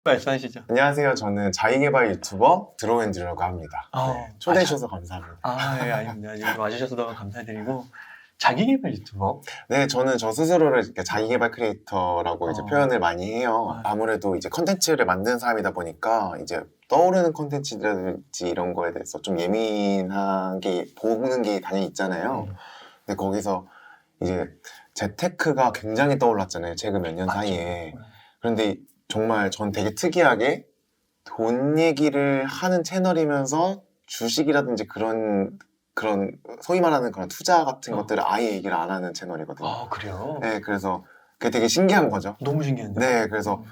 말씀하시죠. 안녕하세요. 저는 자기계발 유튜버 드로우앤드라고 합니다. 초대해 주셔서 감사합니다. 네, 아닙니다. 여기 와주셔서 너무 감사드리고. 자기계발 유튜버? 네, 저는 저 스스로를 이렇게 자기계발 크리에이터라고 이제 표현을 많이 해요. 아무래도 이제 컨텐츠를 만드는 사람이다 보니까 이제 떠오르는 컨텐츠라든지 이런 거에 대해서 좀 예민하게 보는 게 당연히 있잖아요. 근데 거기서 이제 재테크가 굉장히 떠올랐잖아요. 최근 몇 년 사이에. 그런데 정말 전 되게 특이하게 돈 얘기를 하는 채널이면서 주식이라든지 그런 소위 말하는 그런 투자 같은 것들을 아예 얘기를 안 하는 채널이거든요. 아, 그래요? 네, 그래서 그게 되게 신기한 거죠. 너무 신기한데. 네, 그래서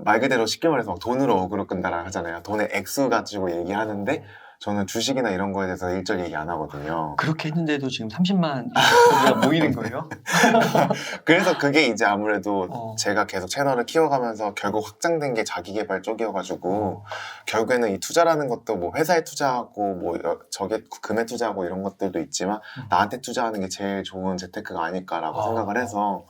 말 그대로 쉽게 말해서 막 돈으로 어그로 끈다라 하잖아요. 돈의 액수 가지고 얘기하는데 저는 주식이나 이런 거에 대해서 일절 얘기 안 하거든요. 그렇게 했는데도 지금 30만 구독자가 모이는 거예요? 그래서 그게 이제 아무래도 제가 계속 채널을 키워가면서 결국 확장된 게 자기계발 쪽이어가지고 결국에는 이 투자라는 것도 뭐 회사에 투자하고 뭐 저게 금에 투자하고 이런 것들도 있지만 나한테 투자하는 게 제일 좋은 재테크가 아닐까라고 생각을 해서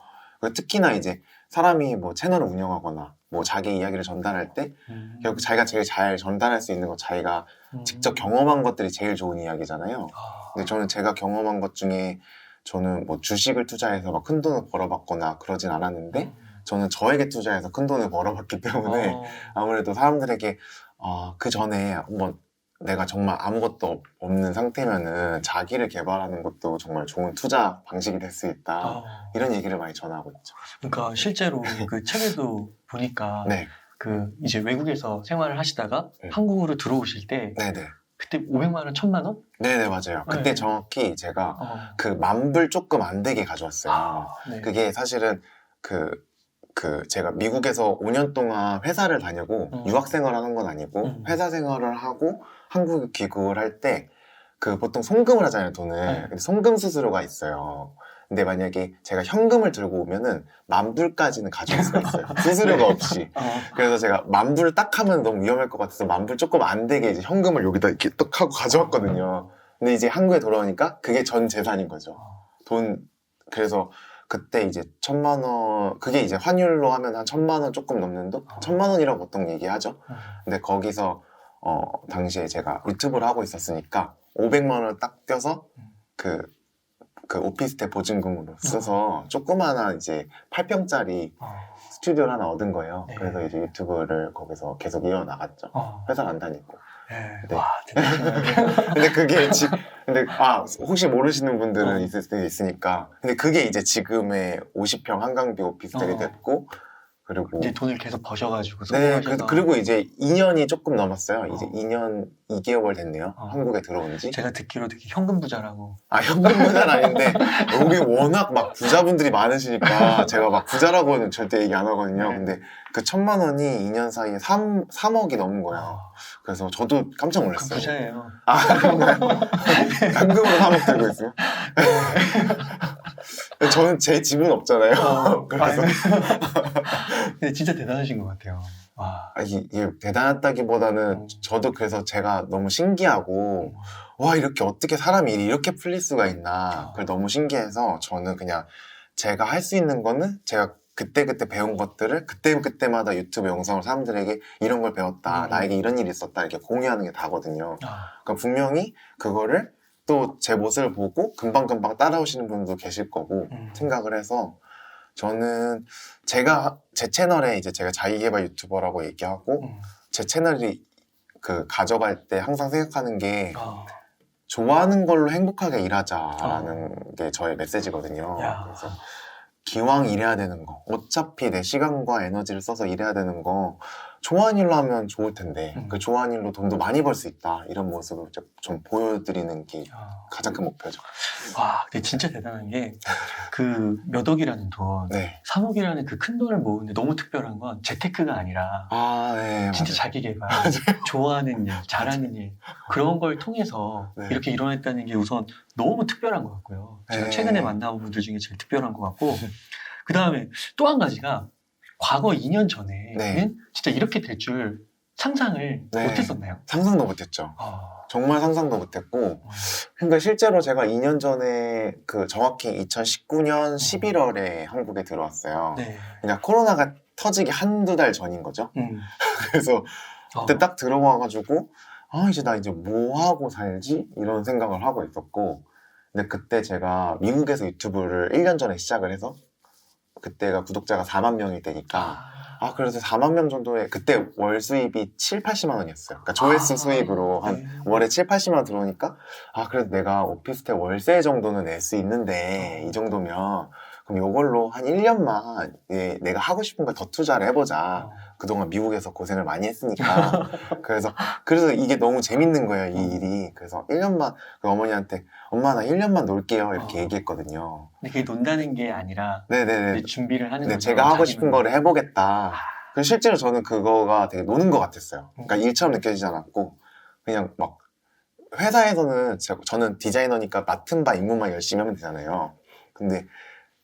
특히나 이제 사람이 뭐 채널을 운영하거나 뭐 자기 이야기를 전달할 때 결국 자기가 제일 잘 전달할 수 있는 거 자기가 직접 경험한 것들이 제일 좋은 이야기잖아요. 근데 저는 제가 경험한 것 중에 저는 뭐 주식을 투자해서 막 큰 돈을 벌어봤거나 그러진 않았는데 저는 저에게 투자해서 큰 돈을 벌어봤기 때문에 아무래도 사람들에게 그 전에 한번 내가 정말 아무것도 없는 상태면은 자기를 개발하는 것도 정말 좋은 투자 방식이 될 수 있다. 이런 얘기를 많이 전하고 있죠. 그러니까 실제로 그 책에도 보니까 네. 그 이제 외국에서 생활을 하시다가 한국으로 들어오실 때 네네. 그때 500만 원, 1000만 원? 네네, 맞아요. 그때 네. 정확히 제가 그 만불 조금 안 되게 가져왔어요. 네. 그게 사실은 제가 미국에서 5년 동안 회사를 다니고 유학생활을 하는 건 아니고 회사 생활을 하고 한국에 귀국을 할 때 보통 송금을 하잖아요, 돈을. 근데 송금 수수료가 있어요. 근데 만약에 제가 현금을 들고 오면은 만불까지는 가져올 수가 있어요. 수수료가 없이. 그래서 제가 만불을 딱 하면 너무 위험할 것 같아서 만불 조금 안 되게 이제 현금을 여기다 이렇게 떡 하고 가져왔거든요. 근데 이제 한국에 돌아오니까 그게 전 재산인 거죠. 그래서 그때 이제 1000만 원, 그게 이제 환율로 하면 한 1000만 원 조금 넘는 돈? 1000만 원이라고 보통 얘기하죠. 근데 거기서 당시에 제가 유튜브를 하고 있었으니까 500만 원을 딱 떼서 그 오피스텔 보증금으로 써서 조그마한 이제 8평짜리 스튜디오를 하나 얻은 거예요. 네. 그래서 이제 유튜브를 거기서 계속 이어나갔죠. 회사를 안 다니고. 네. 와, 근데 그게 근데 혹시 모르시는 분들은 있을 수도 있으니까. 근데 그게 이제 지금의 50평 한강뷰 오피스텔이 됐고, 그리고 이제 돈을 계속 버셔가지고 네, 성공하셔서. 그리고 이제 2년이 조금 넘었어요. 이제 2년 2개월 됐네요. 한국에 들어온 지. 제가 듣기로 되게 현금 부자라고. 현금 부자는 아닌데 여기 워낙 막 부자분들이 많으시니까 제가 막 부자라고는 절대 얘기 안 하거든요. 네. 근데 그 1000만 원이 2년 사이에 3억이 넘은 거예요. 그래서 저도 깜짝 놀랐어요. 그럼 부자예요. 현금으로 3억 들고 있어요? 저는 제 집은 없잖아요. 그래서 근데 진짜 대단하신 것 같아요. 이게 대단하다기보다는 저도 그래서 제가 너무 신기하고 와, 이렇게 어떻게 사람이 일이 이렇게 풀릴 수가 있나 그걸 너무 신기해서 저는 그냥 제가 할 수 있는 거는 제가 그때그때 배운 것들을 그때마다 유튜브 영상을 사람들에게 이런 걸 배웠다, 나에게 이런 일이 있었다 이렇게 공유하는 게 다거든요. 그러니까 분명히 그거를 또 제 모습을 보고 금방금방 따라오시는 분도 계실 거고 생각을 해서 저는 제 채널에 이제 제가 자기계발 유튜버라고 얘기하고 제 채널이 가져갈 때 항상 생각하는 게 좋아하는 걸로 행복하게 일하자라는 게 저의 메시지거든요. 그래서 기왕 일해야 되는 거, 어차피 내 시간과 에너지를 써서 일해야 되는 거 좋아하는 일로 하면 좋을 텐데 그 좋아하는 일로 돈도 많이 벌 수 있다 이런 모습을 좀 보여드리는 게 가장 큰 목표죠. 근데 진짜 대단한 게 그 몇 억이라는 돈, 네. 3억이라는 그 큰 돈을 모으는데 너무 특별한 건 재테크가 아니라 네, 진짜 맞아요. 자기계발, 좋아하는 일, 잘하는 일 그런 걸 통해서 이렇게 일어났다는 게 우선 너무 특별한 것 같고요. 제가 최근에 만나본 분들 중에 제일 특별한 것 같고 그 다음에 또 한 가지가 과거 2년 전에는 진짜 이렇게 될 줄 상상을 네. 못했었나요? 상상도 못했죠. 정말 상상도 못했고, 그러니까 실제로 제가 2년 전에 정확히 2019년 11월에 한국에 들어왔어요. 네. 그러니까 코로나가 터지기 한두 달 전인 거죠. 그래서 그때 딱 들어와가지고 이제 나 이제 뭐 하고 살지? 이런 생각을 하고 있었고, 근데 그때 제가 미국에서 유튜브를 1년 전에 시작을 해서 그때가 구독자가 4만 명일 때니까 그래서 4만 명 정도의 그때 월 수입이 7, 80만 원이었어요. 그러니까 조회수 수입으로 한 네. 월에 7, 80만 원 들어오니까 그래도 내가 오피스텔 월세 정도는 낼 수 있는데 이 정도면 그럼 이걸로 한 1년만 내가 하고 싶은 걸 더 투자를 해보자. 그동안 미국에서 고생을 많이 했으니까 그래서 이게 너무 재밌는 거예요, 이 일이. 그래서 1년만 그 어머니한테 엄마 나 1년만 놀게요 이렇게 얘기했거든요. 근데 그게 논다는 게 아니라 네네네. 준비를 하는 거죠. 제가 하고 싶은 거를 해보겠다. 그래서 실제로 저는 그거가 되게 노는 것 같았어요. 그러니까 일처럼 느껴지지 않았고 그냥 막 회사에서는 저는 디자이너니까 맡은 바 임무만 열심히 하면 되잖아요. 근데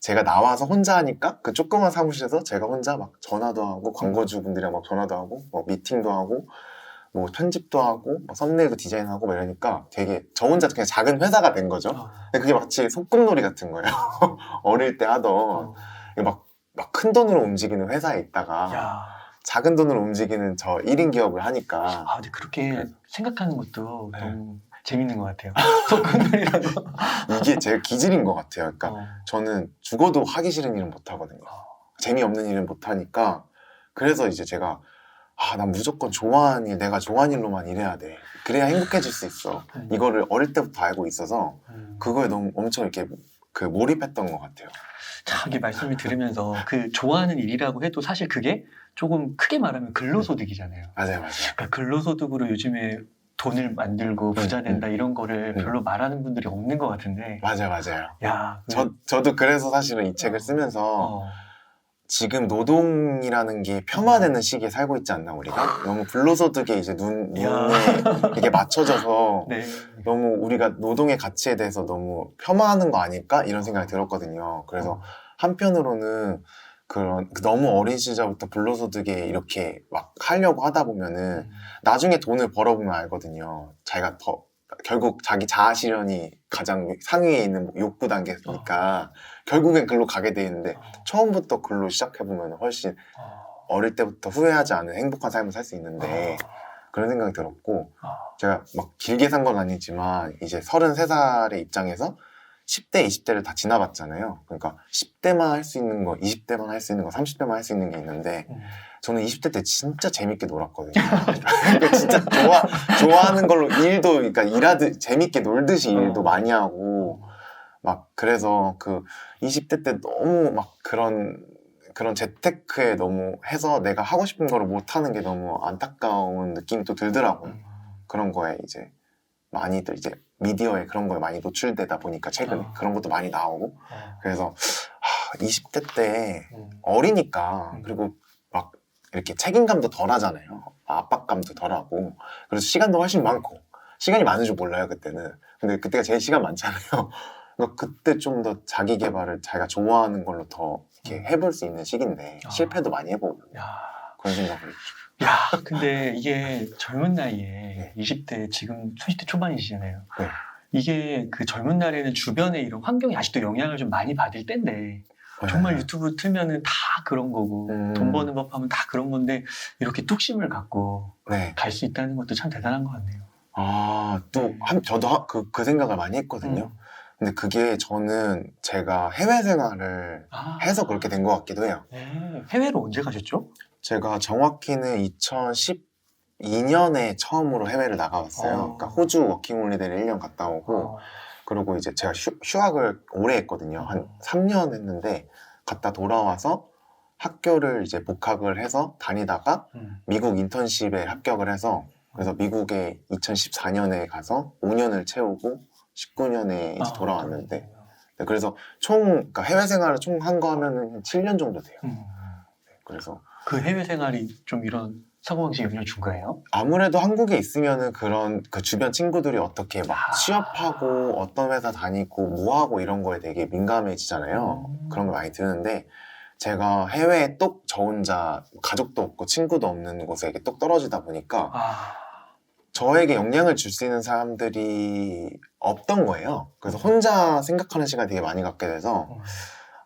제가 나와서 혼자 하니까 그 조그만 사무실에서 제가 혼자 막 전화도 하고 광고주분들이랑 막 전화도 하고 뭐 미팅도 하고 뭐 편집도 하고 뭐 썸네일도 디자인하고 막 이러니까 되게 저 혼자 그냥 작은 회사가 된 거죠. 근데 그게 마치 소꿉놀이 같은 거예요. 어릴 때 하던 막 큰 돈으로 움직이는 회사에 있다가 작은 돈으로 움직이는 저 1인 기업을 하니까 근데 그렇게 생각하는 것도 너무 재밌는 것 같아요. 소꿉놀이라고. 이게 제 기질인 것 같아요. 그러니까 저는 죽어도 하기 싫은 일은 못 하거든요. 재미없는 일은 못 하니까 그래서 이제 제가 난 무조건 좋아하는 일, 내가 좋아하는 일로만 일해야 돼. 그래야 행복해질 수 있어. 이거를 어릴 때부터 알고 있어서 그거에 너무 엄청 이렇게 몰입했던 것 같아요. 이게 말씀을 들으면서 그 좋아하는 일이라고 해도 사실 그게 조금 크게 말하면 근로소득이잖아요. 맞아요. 그러니까 근로소득으로 요즘에 돈을 만들고 부자 된다 이런 거를 별로 말하는 분들이 없는 것 같은데. 맞아요. 저도 그래서 사실은 이 책을 쓰면서 지금 노동이라는 게 폄하되는 시기에 살고 있지 않나 우리가? 너무 불로소득에 이제 눈에 이게 맞춰져서 너무 우리가 노동의 가치에 대해서 너무 폄하하는 거 아닐까? 이런 생각이 들었거든요. 그래서 한편으로는 너무 어린 시절부터 불로소득에 이렇게 막 하려고 하다 보면은 나중에 돈을 벌어보면 알거든요. 자기가 결국 자기 자아 실현이 가장 상위에 있는 욕구 단계니까 결국엔 글로 가게 돼 있는데 처음부터 글로 시작해보면 훨씬 어릴 때부터 후회하지 않은 행복한 삶을 살 수 있는데 그런 생각이 들었고 제가 막 길게 산 건 아니지만 이제 33살의 입장에서 10대, 20대를 다 지나봤잖아요. 그러니까 10대만 할 수 있는 거, 20대만 할 수 있는 거, 30대만 할 수 있는 게 있는데 저는 20대 때 진짜 재밌게 놀았거든요. 진짜 좋아하는 걸로 일도, 그러니까 재밌게 놀듯이 일도 많이 하고, 그래서 20대 때 너무 그런 재테크에 너무 해서 내가 하고 싶은 거를 못하는 게 너무 안타까운 느낌이 또 들더라고요. 그런 거에 이제 많이들 이제 미디어에 그런 거에 많이 노출되다 보니까 최근에 그런 것도 많이 나오고, 그래서 20대 때 어리니까 그리고 이렇게 책임감도 덜 하잖아요. 압박감도 덜 하고. 그래서 시간도 훨씬 많고. 시간이 많은 줄 몰라요, 그때는. 근데 그때가 제일 시간 많잖아요. 그러니까 그때 좀 더 자기 개발을 자기가 좋아하는 걸로 더 이렇게 해볼 수 있는 시기인데, 실패도 많이 해보고. 그런 생각을 했죠. 근데 이게 젊은 나이에 20대, 지금 30대 초반이시잖아요. 이게 그 젊은 날에는 주변에 이런 환경이 아직도 영향을 좀 많이 받을 때인데, 정말 유튜브 틀면은 다 그런 거고 돈 버는 법 하면 다 그런 건데 이렇게 뚝심을 갖고 갈 수 있다는 것도 참 대단한 것 같네요. 저도 그 생각을 많이 했거든요. 근데 그게 저는 제가 해외 생활을 해서 그렇게 된 것 같기도 해요. 해외로 언제 가셨죠? 제가 정확히는 2012년에 처음으로 해외를 나가봤어요. 그러니까 호주 워킹홀리데이를 1년 갔다 오고 그리고 이제 제가 휴학을 오래 했거든요. 한 3년 했는데 갔다 돌아와서 학교를 이제 복학을 해서 다니다가 미국 인턴십에 합격을 해서 그래서 미국에 2014년에 가서 5년을 채우고 19년에 이제 돌아왔는데 그래서 그러니까 해외 생활을 총 한 거 하면은 7년 정도 돼요. 그래서 그 해외 생활이 좀 이런 사고방식에 영향을 준 거예요? 아무래도 한국에 있으면은 그런 주변 친구들이 어떻게 취업하고 어떤 회사 다니고 뭐 하고 이런 거에 되게 민감해지잖아요. 그런 걸 많이 드는데 제가 해외에 똑 저 혼자 가족도 없고 친구도 없는 곳에 이렇게 똑 떨어지다 보니까 저에게 영향을 줄 수 있는 사람들이 없던 거예요. 그래서 혼자 생각하는 시간이 되게 많이 갖게 돼서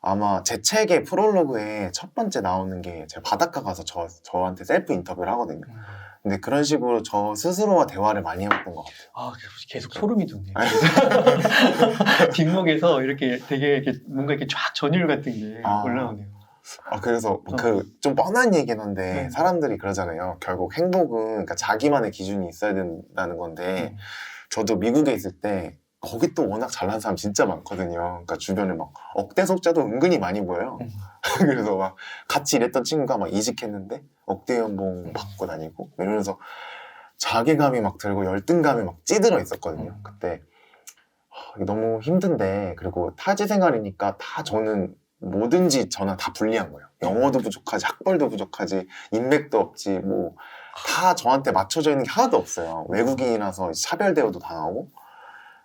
아마 제 책의 프롤로그에 첫 번째 나오는 게 제가 바닷가 가서 저한테 셀프 인터뷰를 하거든요. 근데 그런 식으로 저 스스로와 대화를 많이 해봤던 것 같아요. 계속 소름이 돋네요. 뒷목에서 이렇게 되게 이렇게 뭔가 이렇게 쫙 전율 같은 게 올라오네요. 그래서 좀 뻔한 얘기긴 한데 네. 사람들이 그러잖아요. 결국 행복은 그러니까 자기만의 기준이 있어야 된다는 건데 저도 미국에 있을 때 거기 또 워낙 잘난 사람 진짜 많거든요. 그러니까 주변에 막 억대 속자도 은근히 많이 보여요. 그래서 막 같이 일했던 친구가 막 이직했는데 억대 연봉 받고 다니고 이러면서 자괴감이 막 들고 열등감이 막 찌들어 있었거든요. 그때 이게 너무 힘든데 그리고 타지 생활이니까 다 저는 뭐든지 저는 다 불리한 거예요. 영어도 부족하지, 학벌도 부족하지, 인맥도 없지, 뭐 다 저한테 맞춰져 있는 게 하나도 없어요. 외국인이라서 차별 대우도 당하고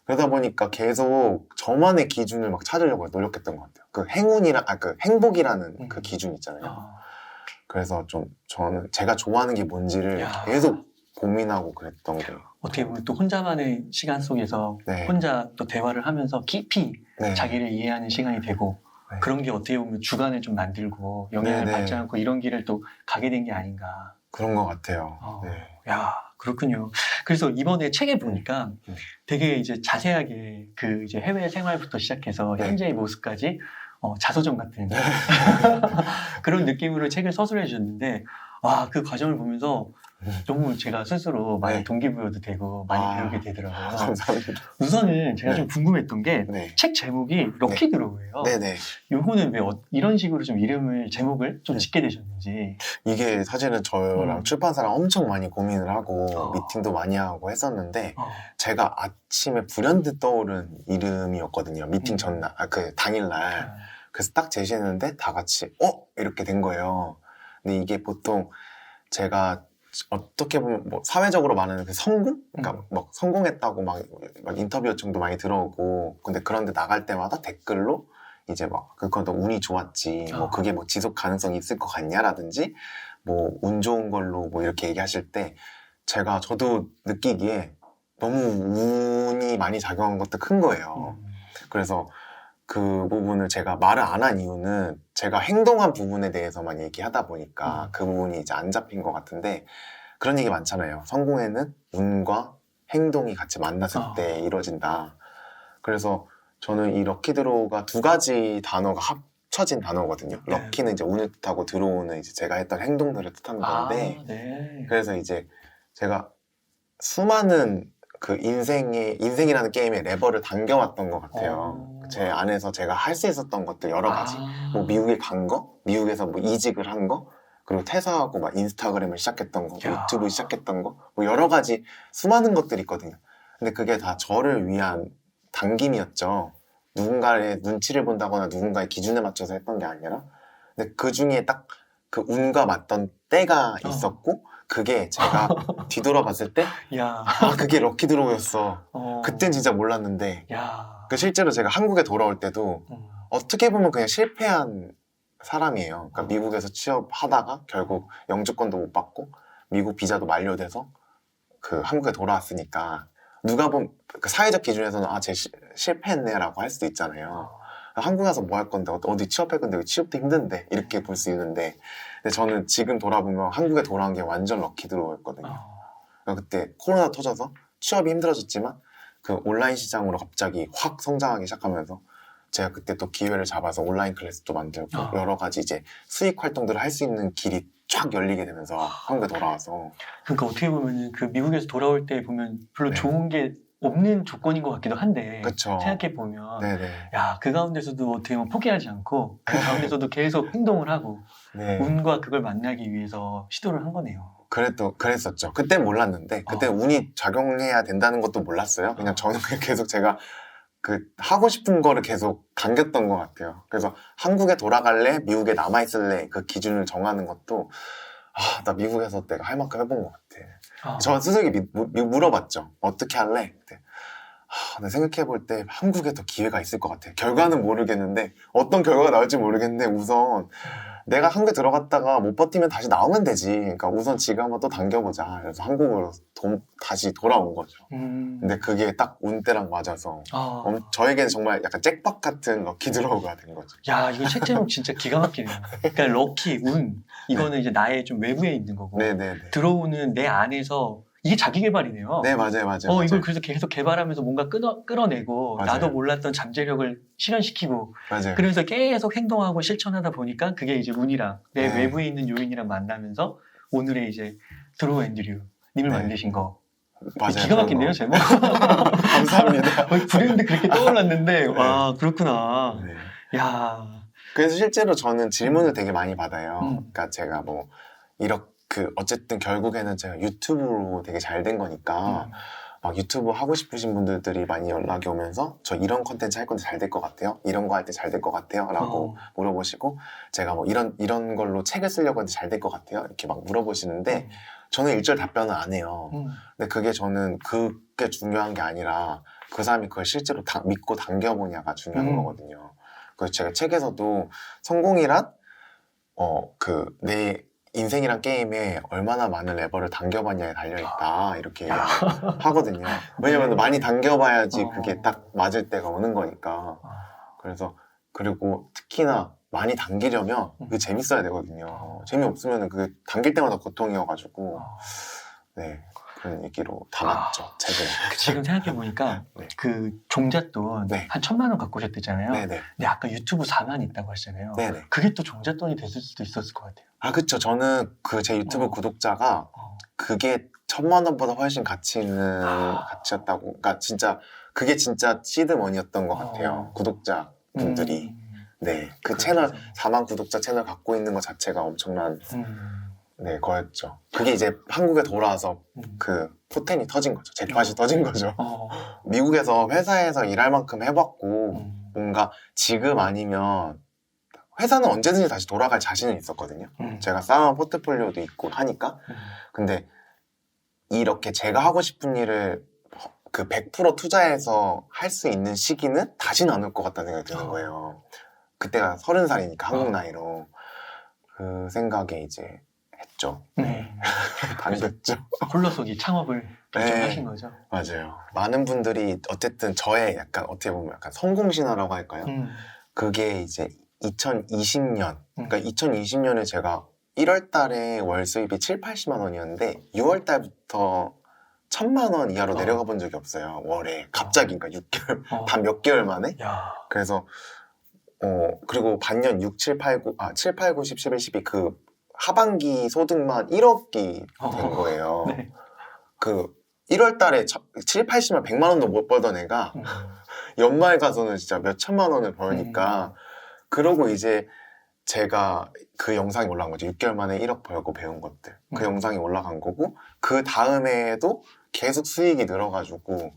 그러다 보니까 계속 저만의 기준을 막 찾으려고 노력했던 것 같아요. 그 행복이라는 그 기준 있잖아요. 그래서 좀 저는 제가 좋아하는 게 뭔지를 계속 고민하고 그랬던 거예요. 어떻게 보면 또 혼자만의 시간 속에서 네. 혼자 또 대화를 하면서 깊이 네. 자기를 이해하는 시간이 되고 네. 그런 게 어떻게 보면 주관을 좀 만들고 영향을 네, 네. 받지 않고 이런 길을 또 가게 된 게 아닌가. 그런 것 같아요. 네. 야, 그렇군요. 그래서 이번에 책에 보니까 되게 이제 자세하게 그 이제 해외 생활부터 시작해서 네. 현재의 모습까지 자서전 같은 그런 느낌으로 책을 서술해 주셨는데 그 과정을 보면서 너무 제가 스스로 많이 네. 동기부여도 되고 많이 배우게 되더라고요. 감사합니다. 우선은 제가 네. 좀 궁금했던 게 네. 책 제목이 럭키 드로우예요. 네네. 요거는 왜 이런 식으로 좀 제목을 좀 짓게 되셨는지. 이게 사실은 저랑 출판사랑 엄청 많이 고민을 하고 미팅도 많이 하고 했었는데 제가 아침에 불현듯 떠오른 이름이었거든요. 미팅 전날, 그 당일날. 그래서 딱 제시했는데 다 같이 이렇게 된 거예요. 근데 이게 보통 제가 어떻게 보면 뭐 사회적으로 말하는 그 성공? 그러니까 막 성공했다고 막 인터뷰 요청도 많이 들어오고 근데 그런데 나갈 때마다 댓글로 이제 막 그건 더 운이 좋았지 뭐 그게 뭐 지속 가능성이 있을 것 같냐라든지 뭐 운 좋은 걸로 뭐 이렇게 얘기하실 때 저도 느끼기에 너무 운이 많이 작용한 것도 큰 거예요. 그래서 그 부분을 제가 말을 안 한 이유는 제가 행동한 부분에 대해서만 얘기하다 보니까 그 부분이 이제 안 잡힌 것 같은데 그런 얘기 많잖아요. 성공에는 운과 행동이 같이 만났을 때 이루어진다. 그래서 저는 이 럭키드로우가 두 가지 단어가 합쳐진 단어거든요. 네. 럭키는 이제 운을 뜻하고 드로우는 이제 제가 했던 행동들을 뜻하는 건데 네. 그래서 이제 제가 수많은 그 인생이라는 게임의 레버를 당겨왔던 것 같아요. 제 안에서 제가 할 수 있었던 것들 여러 가지. 뭐 미국에 간 거, 미국에서 뭐 이직을 한 거, 그리고 퇴사하고 막 인스타그램을 시작했던 거, 유튜브 시작했던 거, 뭐 여러 가지 수많은 것들이 있거든요. 근데 그게 다 저를 위한 당김이었죠. 누군가의 눈치를 본다거나 누군가의 기준에 맞춰서 했던 게 아니라. 근데 그 중에 딱 그 운과 맞던 때가 있었고, 그게 제가 뒤돌아봤을 때 그게 럭키드로우였어. 그땐 진짜 몰랐는데 실제로 제가 한국에 돌아올 때도 어떻게 보면 그냥 실패한 사람이에요. 그러니까 미국에서 취업하다가 결국 영주권도 못 받고 미국 비자도 만료돼서 그 한국에 돌아왔으니까 누가 보면 그 사회적 기준에서는 쟤 실패했네 라고 할 수도 있잖아요. 한국 가서 뭐 할 건데 어디 취업할 건데 취업도 힘든데 이렇게 볼 수 있는데 근데 저는 지금 돌아보면 한국에 돌아온 게 완전 럭키드로우였거든요. 그러니까 그때 코로나 터져서 취업이 힘들어졌지만 그 온라인 시장으로 갑자기 확 성장하기 시작하면서 제가 그때 또 기회를 잡아서 온라인 클래스도 만들고 여러 가지 이제 수익 활동들을 할 수 있는 길이 쫙 열리게 되면서 한국에 돌아와서 그러니까 어떻게 보면 그 미국에서 돌아올 때 보면 별로 좋은 게 없는 조건인 것 같기도 한데 그쵸. 생각해보면 네네. 그 가운데서도 어떻게 보면 포기하지 않고 그 가운데서도 계속 행동을 하고 운과 그걸 만나기 위해서 시도를 한 거네요. 그랬었죠. 그때 몰랐는데 그때 운이 작용해야 된다는 것도 몰랐어요. 그냥 저는 계속 제가 그 하고 싶은 거를 계속 당겼던 것 같아요. 그래서 한국에 돌아갈래? 미국에 남아있을래? 그 기준을 정하는 것도 나 미국에서 내가 할 만큼 해본 것 같아. 저 스스로에게 물어봤죠. 어떻게 할래? 그때 근데 생각해볼 때 한국에 더 기회가 있을 것 같아. 결과는 모르겠는데 어떤 결과가 나올지 모르겠는데 우선 내가 한국에 들어갔다가 못 버티면 다시 나오면 되지. 그러니까 우선 지금 한번 또 당겨보자. 그래서 한국으로 다시 돌아온 거죠. 근데 그게 딱 운때랑 맞아서 저에게는 정말 약간 잭팟 같은 럭키 드로우가 된 거죠. 야, 이거 책 제목 진짜 기가 막히네요. 그러니까 럭키, 운 이거는 이제 나의 좀 외부에 있는 거고 네네네. 들어오는 내 안에서 이게 자기 개발이네요. 네, 맞아요, 맞아요. 이걸 그래서 계속 개발하면서 뭔가 끌어내고 맞아요. 나도 몰랐던 잠재력을 실현시키고 맞아요. 그러면서 계속 행동하고 실천하다 보니까 그게 이제 운이랑 내 네. 외부에 있는 요인이랑 만나면서 오늘의 이제 드로우 앤드류 님을 네. 만드신 거. 맞아요. 기가 막힌데요, 제목? 감사합니다. 브랜드 그렇게 떠올랐는데 와, 그렇구나. 네. 야. 그래서 실제로 저는 질문을 되게 많이 받아요. 그러니까 제가 뭐 어쨌든 결국에는 제가 유튜브로 되게 잘 된 거니까 막 유튜브 하고 싶으신 분들이 많이 연락이 오면서 저 이런 컨텐츠 할 건데 잘 될 것 같아요. 이런 거 할 때 잘 될 것 같아요. 라고 물어보시고 제가 뭐 이런 걸로 책을 쓰려고 하는데 잘 될 것 같아요. 이렇게 막 물어보시는데 저는 일절 답변은 안 해요. 근데 그게 저는 그게 중요한 게 아니라 그 사람이 그걸 실제로 믿고 당겨보냐가 중요한 거거든요. 그래서 제가 책에서도 성공이란 내 인생이란 게임에 얼마나 많은 레버를 당겨봤냐에 달려있다 이렇게 하거든요. 왜냐면 많이 당겨봐야지 그게 딱 맞을 때가 오는 거니까. 그래서 그리고 특히나 많이 당기려면 그게 재밌어야 되거든요. 재미없으면 그게 당길 때마다 고통이어가지고 네, 그런 얘기로 담았죠. 책을. 지금 생각해보니까 네. 그 종잣돈 네. 한 1,000만 원 갖고 오셨댔잖아요. 네네. 근데 아까 유튜브 4만 있다고 하셨잖아요. 네네. 그게 또 종잣돈이 됐을 수도 있었을 것 같아요. 아, 그쵸. 저는 제 유튜브 구독자가 그게 1,000만 원보다 훨씬 가치 있는 가치였다고. 그러니까 그게 진짜 시드머니였던 것 같아요. 구독자 분들이. 네. 그 채널, 4만 구독자 채널 갖고 있는 것 자체가 엄청난, 네, 거였죠. 그게 이제 한국에 돌아와서 그 포텐이 터진 거죠. 잭팟이 터진 거죠. 미국에서 회사에서 일할 만큼 해봤고, 뭔가 지금 아니면 회사는 언제든지 다시 돌아갈 자신은 있었거든요. 제가 쌓아온 포트폴리오도 있고 하니까. 근데 이렇게 제가 하고 싶은 일을 그 100% 투자해서 할 수 있는 시기는 다시는 안 올 것 같다는 생각이 드는 거예요. 그때가 30살이니까 한국 나이로. 그 생각에 이제 했죠. 네. 당겼죠. 홀로서기 창업을 결정하신 네. 거죠. 맞아요. 많은 분들이 어쨌든 저의 약간 어떻게 보면 약간 성공신화라고 할까요? 그게 이제 2020년, 그러니까 2020년에 제가 1월 달에 월 수입이 7, 80만 원이었는데 6월 달부터 1,000만 원 이하로 내려가 본 적이 없어요. 월에. 갑자기, 그러니까 6개월, 단 몇 개월 만에. 야. 그래서, 그리고 반년 6, 7, 8, 9, 7, 8, 9, 10, 11, 12 그 하반기 소득만 1억이 된 거예요. 네. 그 1월 달에 7, 80만 100만 원도 못 벌던 애가 연말 가서는 진짜 몇 천만 원을 벌니까 그러고 이제 제가 그 영상이 올라간 거죠. 6개월 만에 1억 벌고 배운 것들. 그 영상이 올라간 거고 그 다음에도 계속 수익이 늘어가지고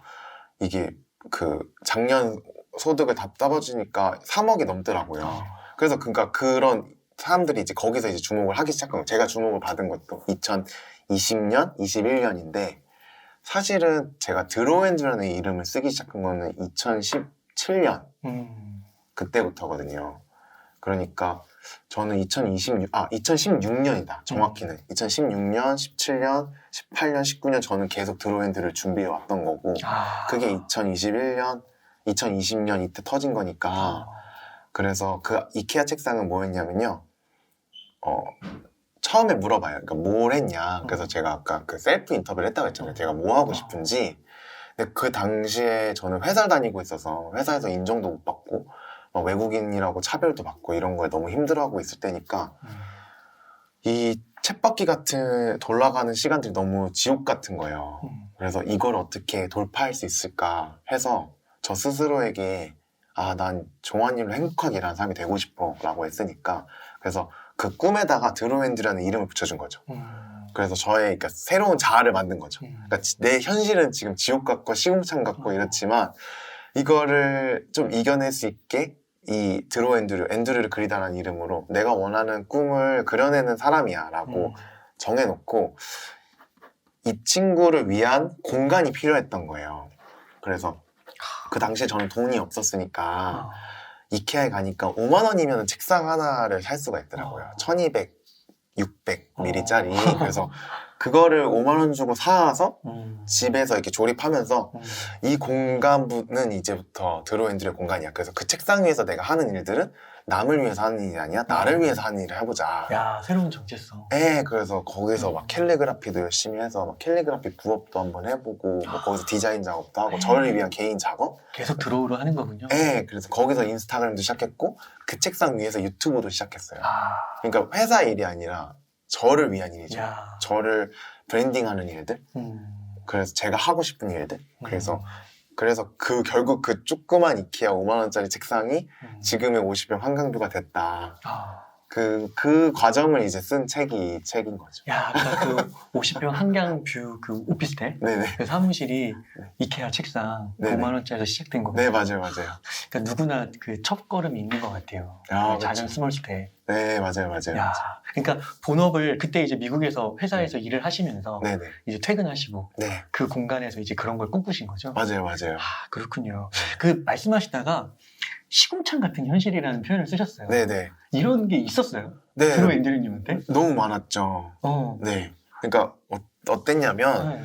이게 그 작년 소득을 다 따져주니까 3억이 넘더라고요. 그래서 그러니까 그런 사람들이 이제 거기서 이제 주목을 하기 시작한 거예요. 제가 주목을 받은 것도 2020년, 21년인데 사실은 제가 드로우앤드라는 이름을 쓰기 시작한 거는 2017년 그때부터거든요. 그러니까 저는 2016년이다. 정확히는 2016년, 17년, 18년, 19년 저는 계속 드로우앤드를 준비해 왔던 거고 그게 2021년, 2020년 이때 터진 거니까 그래서 그 이케아 책상은 뭐였냐면요. 처음에 물어봐요. 그러니까 뭘 했냐. 그래서 제가 아까 그 셀프 인터뷰를 했다고 했잖아요. 제가 뭐 하고 싶은지. 근데 그 당시에 저는 회사를 다니고 있어서 회사에서 인정도 못 받고 막 외국인이라고 차별도 받고 이런 거에 너무 힘들어하고 있을 때니까 이 쳇바퀴 같은 돌아가는 시간들이 너무 지옥 같은 거예요. 그래서 이걸 어떻게 돌파할 수 있을까 해서 저 스스로에게 난 좋아하는 일로 행복하게 일하는 사람이 되고 싶어 라고 했으니까 그래서 그 꿈에다가 드로우앤드라는 이름을 붙여준 거죠. 그래서 저의 그러니까 새로운 자아를 만든 거죠. 그러니까 내 현실은 지금 지옥 같고 시궁창 같고 이렇지만 이거를 좀 이겨낼 수 있게 이 앤드류를 그리다라는 이름으로 내가 원하는 꿈을 그려내는 사람이야 라고 정해놓고 이 친구를 위한 공간이 필요했던 거예요. 그래서 그 당시에 저는 돈이 없었으니까 아. 이케아에 가니까 5만 원이면 책상 하나를 살 수가 있더라고요. 1200, 600ml짜리. 그래서 그거를 5만 원 주고 사와서 집에서 이렇게 조립하면서 이 공간은 이제부터 드로앤드의 공간이야. 그래서 그 책상 위에서 내가 하는 일들은 남을 위해서 하는 일이 아니야. 나를 위해서 하는 일을 해보자. 야, 새로운 정체성. 네, 그래서 거기서 막 캘리그라피도 열심히 해서 막 캘리그라피 부업도 한번 해보고 뭐 거기서 디자인 작업도 하고 저를 위한 개인 작업? 계속 드로우로 하는 거군요. 네, 그래서 거기서 인스타그램도 시작했고 그 책상 위에서 유튜브도 시작했어요. 아, 그러니까 회사 일이 아니라 저를 위한 일이죠. 야. 저를 브랜딩하는 일들. 그래서 제가 하고 싶은 일들. 그래서 결국 그 조그만 이케아 5만 원짜리 책상이 지금의 50평 한강뷰가 됐다. 아. 그 과정을 이제 쓴 책이 이 책인 거죠. 야, 아까 그 50평 한강뷰 그 오피스텔 네네. 그 사무실이 이케아 책상 네네. 5만 원짜리에서 시작된 거고. 네, 맞아요. 그러니까 누구나 그 첫걸음이 있는 것 같아요. 아, 작은 그쵸. 스몰 스텝. 네, 맞아요. 야, 그러니까 본업을 그때 이제 미국에서 회사에서 일을 하시면서 네네. 이제 퇴근하시고 네, 그 공간에서 이제 그런 걸 꿈꾸신 거죠? 맞아요. 아, 그렇군요. 그 말씀하시다가 시궁창 같은 현실이라는 표현을 쓰셨어요. 네네. 이런 게 있었어요? 네, 드로 앤드류님한테? 너무 많았죠. 네. 그러니까 어땠냐면 네.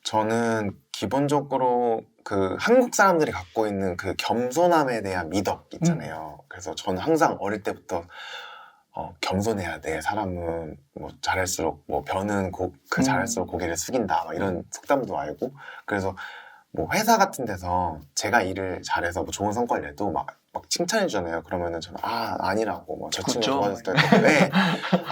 저는 기본적으로 그 한국 사람들이 갖고 있는 그 겸손함에 대한 미덕 있잖아요. 그래서 저는 항상 어릴 때부터 겸손해야 돼. 사람은 뭐 잘할수록 뭐 벼는 잘할수록 고개를 숙인다. 막 이런 속담도 알고. 그래서 뭐 회사 같은 데서 제가 일을 잘해서 뭐 좋은 성과를 내도 막 칭찬해 주잖아요. 그러면은 저는 아니라고 뭐 저 친구가 그렇죠. 도와줬다고 네.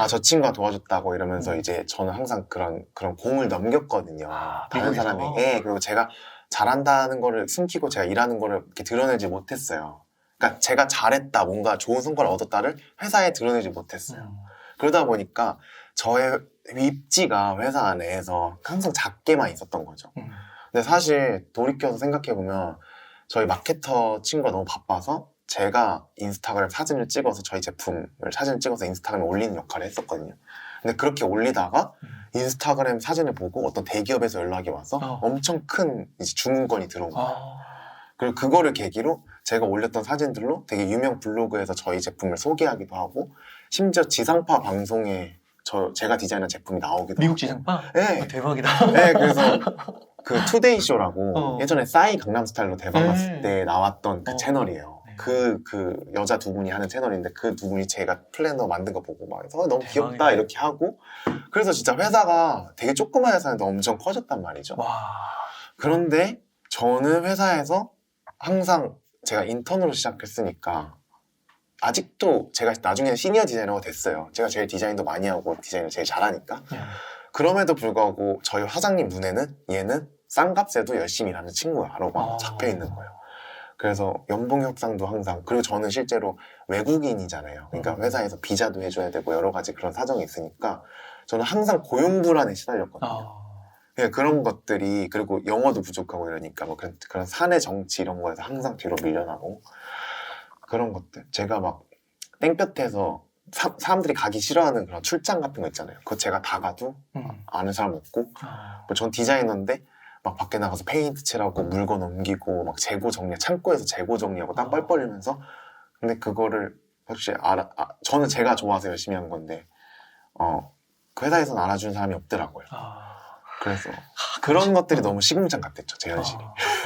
저 친구가 도와줬다고 이러면서 이제 저는 항상 그런 공을 넘겼거든요. 다른 미국에서? 사람이. 예. 그리고 제가 잘한다는 거를 숨기고 제가 일하는 거를 이렇게 드러내지 못했어요. 그러니까 제가 잘했다, 뭔가 좋은 성과를 얻었다를 회사에 드러내지 못했어요. 그러다 보니까 저의 입지가 회사 안에서 항상 작게만 있었던 거죠. 근데 사실 돌이켜서 생각해보면 저희 마케터 친구가 너무 바빠서 제가 인스타그램 사진을 찍어서 저희 제품을 사진을 찍어서 인스타그램에 올리는 역할을 했었거든요. 근데 그렇게 올리다가 인스타그램 사진을 보고 어떤 대기업에서 연락이 와서 엄청 큰 이제 주문건이 들어온 거예요. 그리고 그거를 계기로 제가 올렸던 사진들로 되게 유명 블로그에서 저희 제품을 소개하기도 하고 심지어 지상파 방송에 제가 디자인한 제품이 나오기도 미국 하고. 지상파? 네. 대박이다. 네, 그래서 그 투데이 쇼라고 예전에 싸이 강남스타일로 대박났을 네. 때 나왔던 그 채널이에요. 네. 그 여자 두 분이 하는 채널인데 그 두 분이 제가 플래너 만든 거 보고 막 해서 너무 대박이네. 귀엽다 이렇게 하고 그래서 진짜 회사가 되게 조그만 회사인데 엄청 커졌단 말이죠. 와. 그런데 저는 회사에서 항상 제가 인턴으로 시작했으니까 아직도 제가 나중에는 시니어 디자이너가 됐어요. 제가 제일 디자인도 많이 하고 디자인을 제일 잘하니까. 그럼에도 불구하고 저희 사장님 눈에는 얘는 싼 값에도 열심히 일하는 친구야라고 잡혀 있는 거예요. 그래서 연봉 협상도 항상, 그리고 저는 실제로 외국인이잖아요. 그러니까 회사에서 비자도 해줘야 되고 여러 가지 그런 사정이 있으니까 저는 항상 고용 불안에 시달렸거든요. 그냥 그런 것들이, 그리고 영어도 부족하고 이러니까 뭐 그런 사내 정치 이런 거에서 항상 뒤로 밀려나고 그런 것들. 제가 막 땡볕에서 사람들이 가기 싫어하는 그런 출장 같은 거 있잖아요. 그거 제가 다 가도 아는 사람 없고, 전 디자이너인데 막 밖에 나가서 페인트 칠하고 물건 옮기고 막 재고 정리, 창고에서 재고 정리하고 땀 뻘뻘 흘리면서. 근데 그거를 혹시 저는 제가 좋아서 열심히 한 건데 그 회사에서는 알아주는 사람이 없더라고요. 그래서 그런 것들이 너무 시궁창 같았죠, 제 현실이.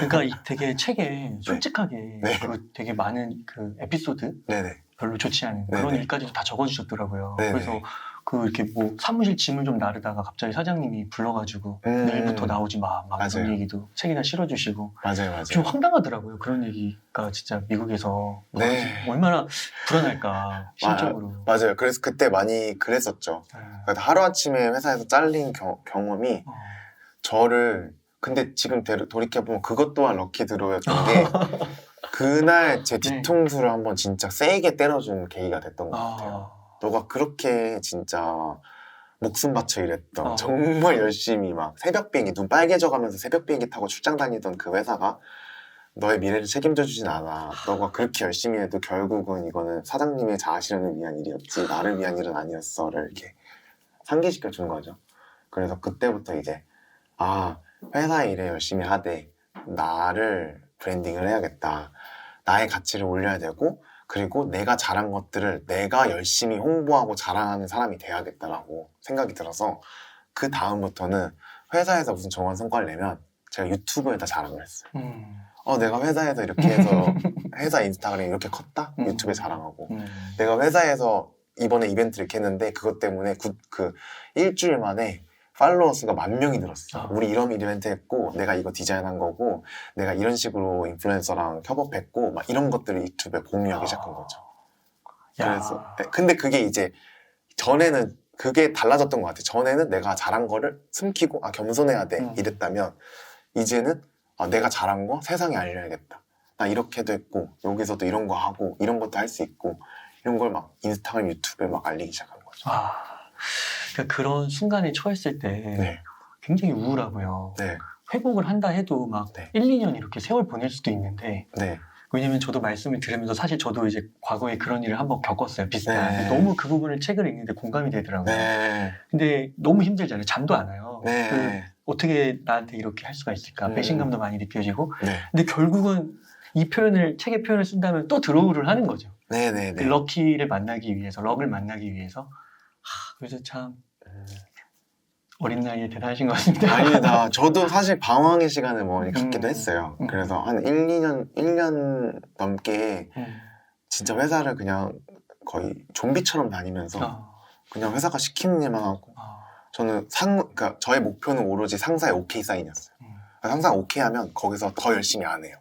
그러니까 되게 책에 솔직하게 네. 그 되게 많은 그 에피소드 네네. 별로 좋지 않은 그런 네네. 일까지도 다 적어주셨더라고요. 네네. 그래서 그 이렇게 뭐 사무실 짐을 좀 나르다가 갑자기 사장님이 불러가지고 내일부터 나오지 막 그런 맞아요. 얘기도 책에다 실어주시고 맞아요. 좀 황당하더라고요. 그런 얘기가 진짜 미국에서 네. 얼마나 불안할까 심적으로. 맞아요. 그래서 그때 많이 그랬었죠. 그러니까 하루아침에 회사에서 잘린 경험이 저를, 근데 지금 돌이켜보면 그것 또한 럭키 드로우였던 게 그날 제 뒤통수를 한번 진짜 세게 때려준 계기가 됐던 것 같아요. 너가 그렇게 진짜 목숨 바쳐 일했던 정말 열심히 막 새벽 비행기, 눈 빨개져 가면서 새벽 비행기 타고 출장 다니던 그 회사가 너의 미래를 책임져 주진 않아. 너가 그렇게 열심히 해도 결국은 이거는 사장님의 자아실현을 위한 일이었지 나를 위한 일은 아니었어를 이렇게 상기시켜 준 거죠. 그래서 그때부터 이제 회사 일에 열심히 하되 나를 브랜딩을 해야겠다. 나의 가치를 올려야 되고 그리고 내가 잘한 것들을 내가 열심히 홍보하고 자랑하는 사람이 돼야겠다라고 생각이 들어서 그 다음부터는 회사에서 무슨 정한 성과를 내면 제가 유튜브에다 자랑을 했어요. 내가 회사에서 이렇게 해서 회사 인스타그램이 이렇게 컸다? 유튜브에 자랑하고 내가 회사에서 이번에 이벤트 이렇게 했는데 그것 때문에 그 일주일 만에 팔로워 수가 10,000명이 늘었어. 우리 이런 이벤트 했고 내가 이거 디자인한 거고 내가 이런 식으로 인플루엔서랑 협업했고 막 이런 것들을 유튜브에 공유하기 시작한 거죠. 그래서 근데 그게 이제 전에는 그게 달라졌던 것 같아요. 전에는 내가 잘한 거를 숨기고 겸손해야 돼 이랬다면 이제는 내가 잘한 거 세상에 알려야겠다. 나 이렇게도 했고 여기서도 이런 거 하고 이런 것도 할 수 있고 이런 걸 막 인스타그램 유튜브에 막 알리기 시작한 거죠. 그러니까 그런 순간에 처했을 때 네. 굉장히 우울하고요. 네. 회복을 한다 해도 막 네. 1, 2년 이렇게 세월 보낼 수도 있는데 네. 왜냐면 저도 말씀을 들으면서 사실 저도 이제 과거에 그런 일을 한번 겪었어요. 비슷한. 네. 너무 그 부분을 책을 읽는데 공감이 되더라고요. 네. 근데 너무 힘들잖아요. 잠도 안 와요. 네. 어떻게 나한테 이렇게 할 수가 있을까? 배신감도 많이 느껴지고. 네. 근데 결국은 이 표현을, 책의 표현을 쓴다면 또 드로우를 하는 거죠. 네네네. 그 럭키를 만나기 위해서, 럭을 만나기 위해서. 그래서 참 어린 나이에 대단하신 것 같습니다. 아니다. 저도 사실 방황의 시간을 많이 갖기도 했어요. 그래서 한 1년 넘게 진짜 회사를 그냥 거의 좀비처럼 다니면서 그냥 회사가 시키는 일만 하고 저는 그러니까 저의 목표는 오로지 상사의 오케이 사인이었어요. 상사가 오케이 하면 거기서 더 열심히 안 해요.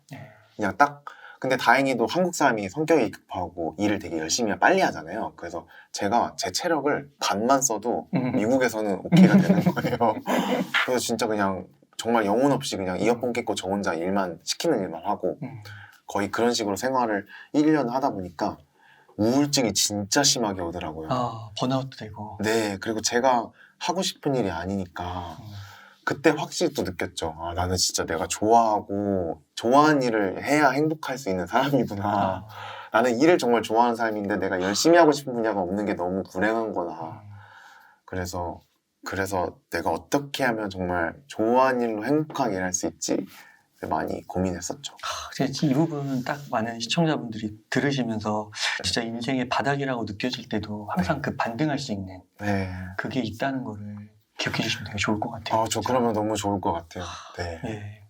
그냥 딱. 근데 다행히도 한국 사람이 성격이 급하고 일을 되게 열심히 빨리 하잖아요. 그래서 제가 제 체력을 반만 써도 미국에서는 오케이가 되는 거예요. 그래서 진짜 그냥 정말 영혼 없이 그냥 이어폰 끼고 저 혼자 시키는 일만 하고 거의 그런 식으로 생활을 1년 하다 보니까 우울증이 진짜 심하게 오더라고요. 번아웃도 되고. 네, 그리고 제가 하고 싶은 일이 아니니까 그때 확실히 또 느꼈죠. 나는 진짜 내가 좋아하는 일을 해야 행복할 수 있는 사람이구나. 나는 일을 정말 좋아하는 사람인데 내가 열심히 하고 싶은 분야가 없는 게 너무 불행한 거다. 그래서 내가 어떻게 하면 정말 좋아하는 일로 행복하게 일할 수 있지 많이 고민했었죠. 이 부분은 딱 많은 시청자분들이 들으시면서 진짜 인생의 바닥이라고 느껴질 때도 항상 그 반등할 수 있는 그게 있다는 거를 기억해 주시면 되게 좋을 것 같아요. 저 그러면 너무 좋을 것 같아요. 네. 예.